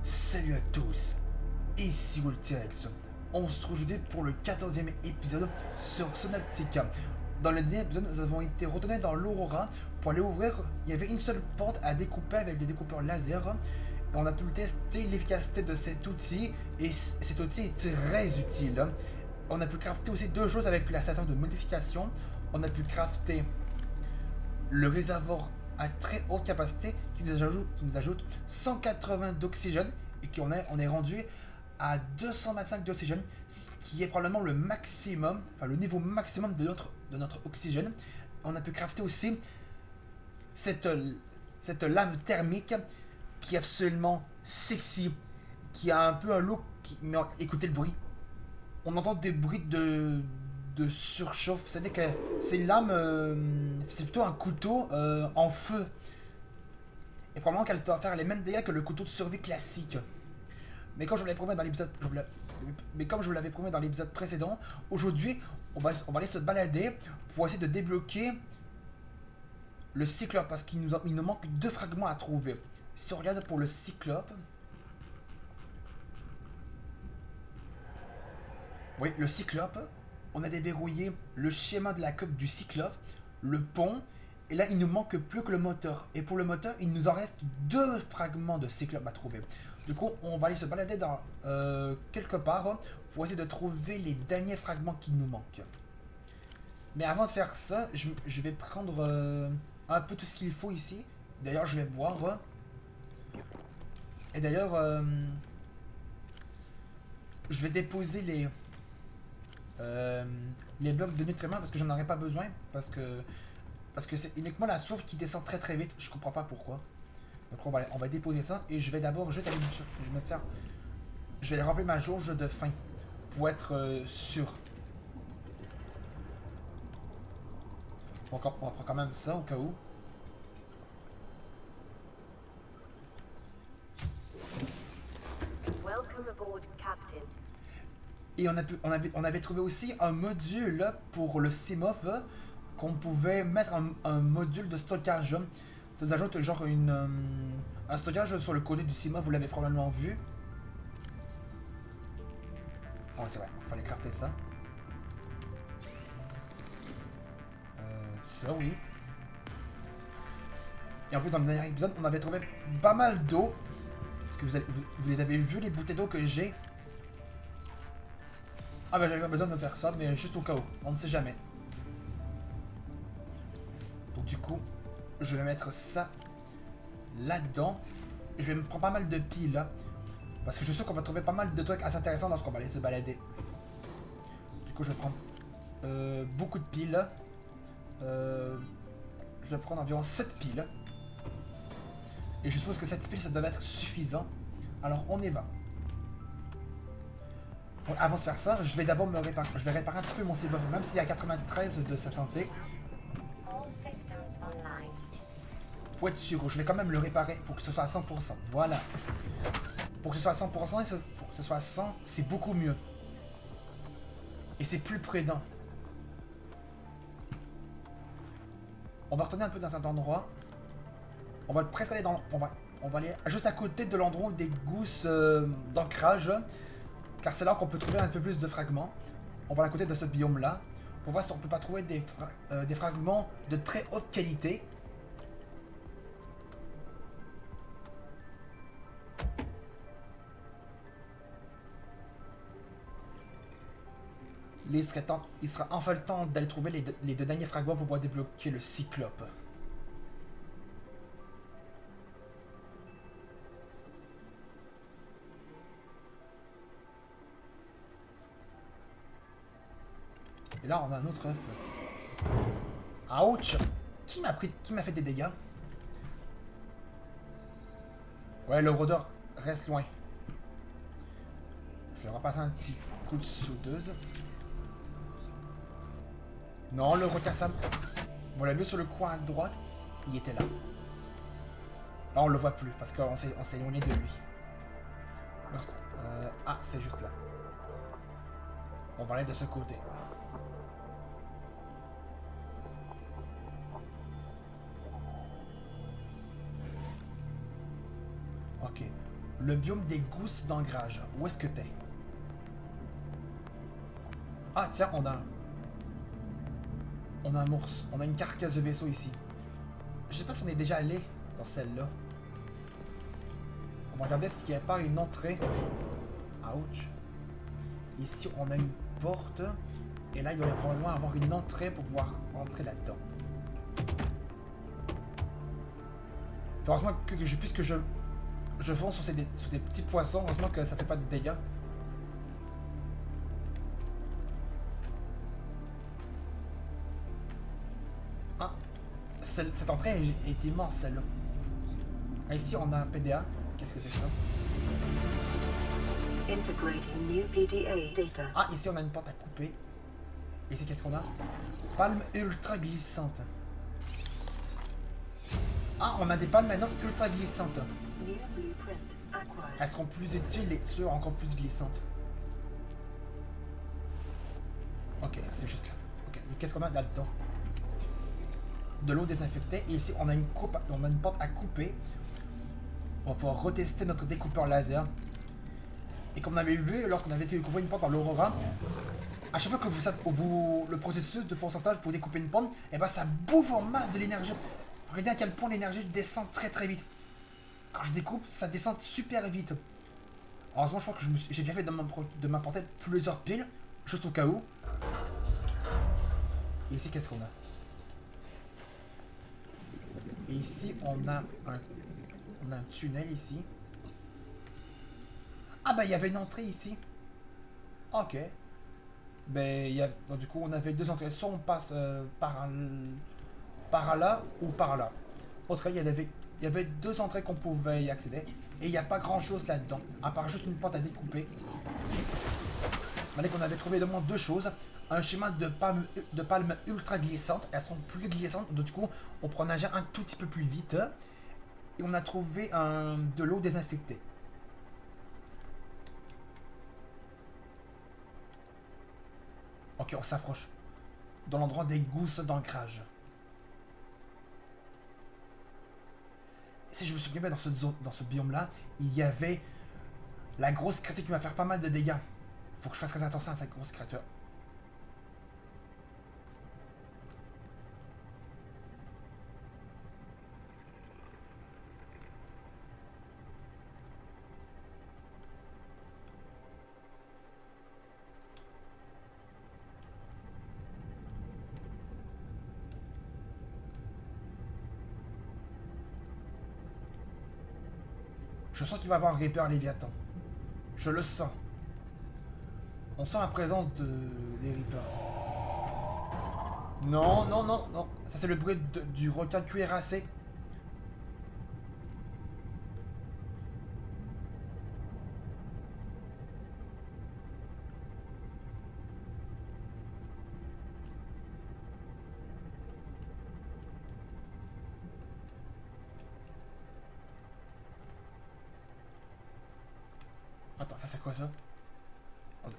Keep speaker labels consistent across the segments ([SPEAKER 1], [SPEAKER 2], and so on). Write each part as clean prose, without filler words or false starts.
[SPEAKER 1] Salut à tous, ici Wolterex. On se retrouve aujourd'hui pour le 14e épisode sur Sonaptica. Dans le dernier épisode, nous avons été retournés dans l'Aurora pour aller ouvrir. Il y avait une seule porte à découper avec des découpeurs laser. Et on a pu tester l'efficacité de cet outil et cet outil est très utile. On a pu crafter aussi deux choses avec la station de modification. On a pu crafter le réservoir à très haute capacité qui nous ajoute 180 d'oxygène et on est rendu à 225 d'oxygène, ce qui est probablement le maximum, enfin le niveau maximum de notre oxygène. On a pu crafter aussi cette, cette lame thermique qui est absolument sexy, qui a un peu un look qui... Mais écoutez le bruit. On entend des bruits de surchauffe. C'est-à-dire que c'est une lame, c'est plutôt un couteau en feu. Et probablement qu'elle doit faire les mêmes dégâts que le couteau de survie classique. Mais comme je vous l'avais promis dans l'épisode, mais comme je vous l'avais promis dans l'épisode précédent, aujourd'hui, on va aller se balader pour essayer de débloquer le cyclope parce il nous manque deux fragments à trouver. Si on regarde pour le cyclope, oui, le cyclope, on a déverrouillé le schéma de la coque du cyclope, le pont, et là il nous manque plus que le moteur. Et pour le moteur, il nous en reste deux fragments de cyclope à trouver. Du coup, on va aller se balader dans quelque part pour essayer de trouver les derniers fragments qui nous manquent. Mais avant de faire ça, je vais prendre un peu tout ce qu'il faut ici. D'ailleurs, je vais boire. Et d'ailleurs, je vais déposer les blocs de nutriments parce que j'en aurai pas besoin. Parce que c'est uniquement la source qui descend très très vite. Je comprends pas pourquoi. Donc on va déposer ça. Et je vais d'abord juste aller me faire. Je vais remplir ma jauge de faim. Pour être sûr. On prend quand même ça au cas où.
[SPEAKER 2] Welcome aboard, Captain.
[SPEAKER 1] Et on avait trouvé aussi un module pour le CMOF qu'on pouvait mettre un module de stockage. Ça nous ajoute genre un stockage sur le côté du CMOF, vous l'avez probablement vu. Oh, c'est vrai, il fallait crafter ça. Ça, oui. Et en plus, dans le dernier épisode, on avait trouvé pas mal d'eau. Parce que vous les avez vus, les bouteilles d'eau que j'ai. Ah ben j'avais pas besoin de faire ça, mais juste au cas où, on ne sait jamais. Donc du coup, je vais mettre ça là-dedans. Je vais me prendre pas mal de piles là. Parce que je suis sûr qu'on va trouver pas mal de trucs assez intéressants lorsqu'on va aller se balader. Du coup, je vais prendre beaucoup de piles. Je vais prendre environ 7 piles. Et je suppose que 7 piles, ça doit être suffisant. Alors on y va. Bon, avant de faire ça, je vais d'abord me réparer. Je vais réparer un petit peu mon silver, même s'il y a 93 de sa santé.
[SPEAKER 2] All systems online.
[SPEAKER 1] Pour être sûr, je vais quand même le réparer pour que ce soit à 100%. Voilà. Pour que ce soit à 100% et pour que ce soit à 100, c'est beaucoup mieux. Et c'est plus prudent. On va retourner un peu dans cet endroit. On va presque aller dans... On va aller juste à côté de l'endroit des gousses d'ancrage. Car c'est là qu'on peut trouver un peu plus de fragments. On va à côté de ce biome là. Pour voir si on peut pas trouver des fragments de très haute qualité. Il sera enfin le temps d'aller trouver les deux derniers fragments pour pouvoir débloquer le cyclope. Et là, on a un autre œuf. Ouch! Qui m'a fait des dégâts? Ouais, le rôdeur reste loin. Je vais repasser un petit coup de sauteuse. Non, le recassable. On l'a vu sur le coin à droite. Il était là. Là, on le voit plus parce qu'on s'est éloigné de lui. Ah, c'est juste là. On va aller de ce côté. Ok. Le biome des gousses d'ancrage. Où est-ce que t'es? Ah tiens, on a... On a un ours. On a une carcasse de vaisseau ici. Je sais pas si on est déjà allé dans celle-là. On va regarder s'il n'y a pas une entrée. Ouch. Ici, on a une porte. Et là, il doit probablement avoir une entrée pour pouvoir entrer là-dedans. Heureusement que puisque je fonce sur des petits poissons, heureusement que ça fait pas de dégâts. Ah, cette entrée est immense, celle-là. Ah, ici, on a un PDA. Qu'est-ce que c'est que ça?
[SPEAKER 2] Integrating new PDA data.
[SPEAKER 1] Ah, ici, on a une porte à couper. Ici, qu'est-ce qu'on a? Palme ultra glissante. Ah, on a des palmes maintenant ultra glissantes.
[SPEAKER 2] New blueprint acquired.
[SPEAKER 1] Elles seront plus utiles et sur encore plus glissantes. Ok, c'est juste là. Ok, et qu'est-ce qu'on a là-dedans? De l'eau désinfectée. Et ici, on a une porte à couper. On va pouvoir retester notre découpeur laser. Et comme on avait vu lorsqu'on avait découpé une porte dans l'Aurora, à chaque fois que le processus de pourcentage pour découper une porte, et ben ça bouffe en masse de l'énergie. Regardez à quel point l'énergie descend très très vite. Quand je découpe, ça descend super vite. Heureusement, je crois que j'ai bien fait de m'apporter plusieurs piles, juste au cas où. Et ici, qu'est-ce qu'on a? Et ici, on a un tunnel ici. Ah bah, il y avait une entrée ici. Ok. Ben, donc, du coup, on avait deux entrées. Soit on passe par là ou par là. En tout cas, il y avait deux entrées qu'on pouvait y accéder. Et il n'y a pas grand chose là-dedans. À part juste une porte à découper. On avait trouvé de moins deux choses. Un chemin de palmes ultra glissantes. Elles sont plus glissantes. Donc, du coup, on prend nager un tout petit peu plus vite. Et on a trouvé de l'eau désinfectée. Ok, on s'approche. Dans l'endroit des gousses d'ancrage. Si je me souviens bien, dans ce biome-là, il y avait la grosse créature qui va faire pas mal de dégâts. Faut que je fasse très attention à cette grosse créature. Je sens qu'il va y avoir un Reaper Léviathan. Je le sens. On sent la présence des Reapers. Non, non, non, non. Ça, c'est le bruit du requin cuirassé. Attends, ça c'est quoi ça?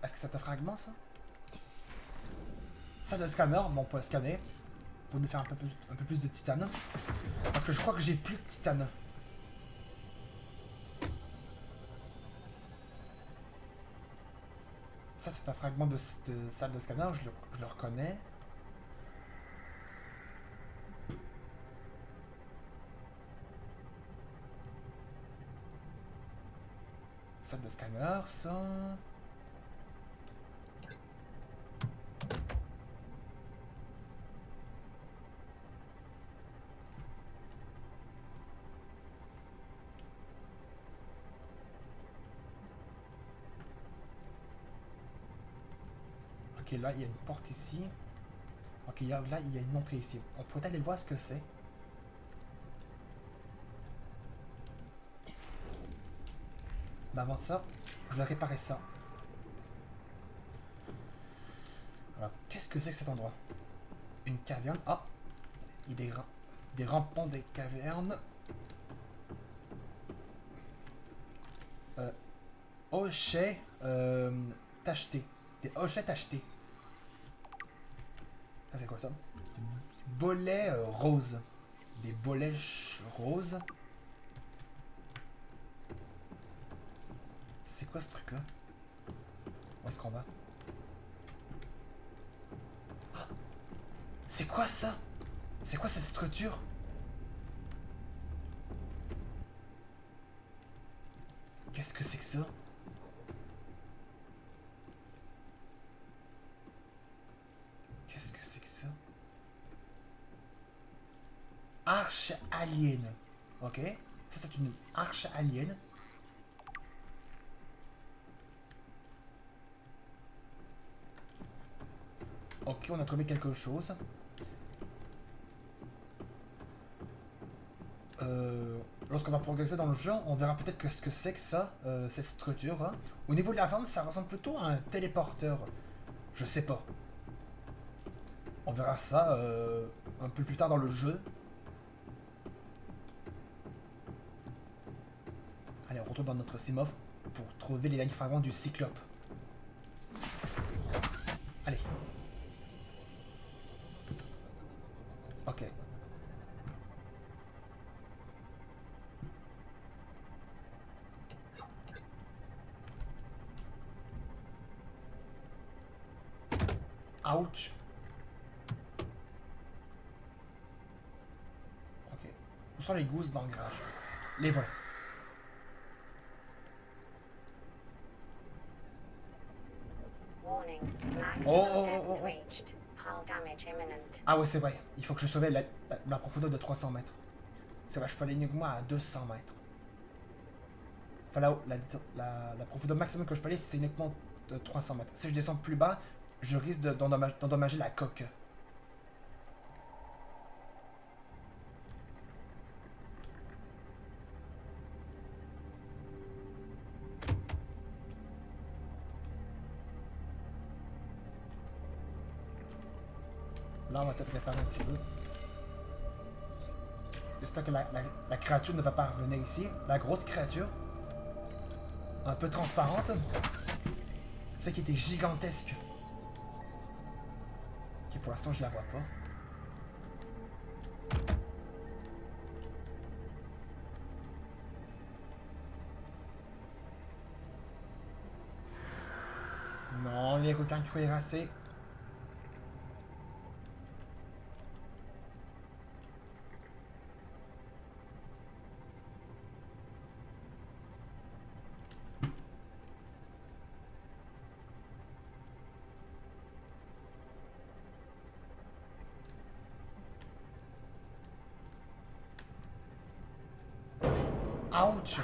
[SPEAKER 1] Est-ce que c'est un fragment ça? Ça le scanner, bon on peut le scanner. Pour nous faire un peu plus de titane. Parce que je crois que j'ai plus de titane. Ça c'est un fragment de salle de scanner, je le reconnais. Salle de scanner, ça... Ok, là, il y a une porte ici. Ok, là, il y a une entrée ici. On pourrait aller voir ce que c'est. Mais avant ça, je vais réparer ça. Alors, qu'est-ce que c'est que cet endroit? Une caverne. Ah! Il y a des rampants des cavernes. Hochets tachetés. Des hochets tachetés. Ça, c'est quoi ça? Bolets roses. Des bolets roses. C'est quoi ce truc-là? Où est-ce qu'on va? Ah! C'est quoi ça? C'est quoi cette structure? Qu'est-ce que c'est que ça? Qu'est-ce que c'est que ça? Arche alien. Ok. Ça, c'est une arche alien. Ok, on a trouvé quelque chose. Lorsqu'on va progresser dans le jeu, on verra peut-être que ce que c'est que ça, cette structure. Hein. Au niveau de la forme, ça ressemble plutôt à un téléporteur. Je sais pas. On verra ça un peu plus tard dans le jeu. Allez, on retourne dans notre Simof pour trouver les derniers fragments du Cyclope. Allez. Ok. Ouch. Ok. Où sont les gousses d'ancrage? Les voilà.
[SPEAKER 3] Warning,
[SPEAKER 1] Oh,
[SPEAKER 3] maximum
[SPEAKER 1] oh, oh,
[SPEAKER 3] depth
[SPEAKER 1] oh, oh.
[SPEAKER 3] reached. Hull damage imminent.
[SPEAKER 1] Ah ouais, c'est vrai. Il faut que je sauve la profondeur de 300 mètres. C'est vrai, je peux aller uniquement à 200 mètres. Enfin, là, la profondeur maximum que je peux aller, c'est uniquement de 300 mètres. Si je descends plus bas, je risque d'endommager la coque. Là, on va peut-être réparer un petit peu. J'espère que la créature ne va pas revenir ici. La grosse créature. Un peu transparente. Celle qui était gigantesque. Ok, pour l'instant, je la vois pas. Non, les requins cuirassés. Ouch!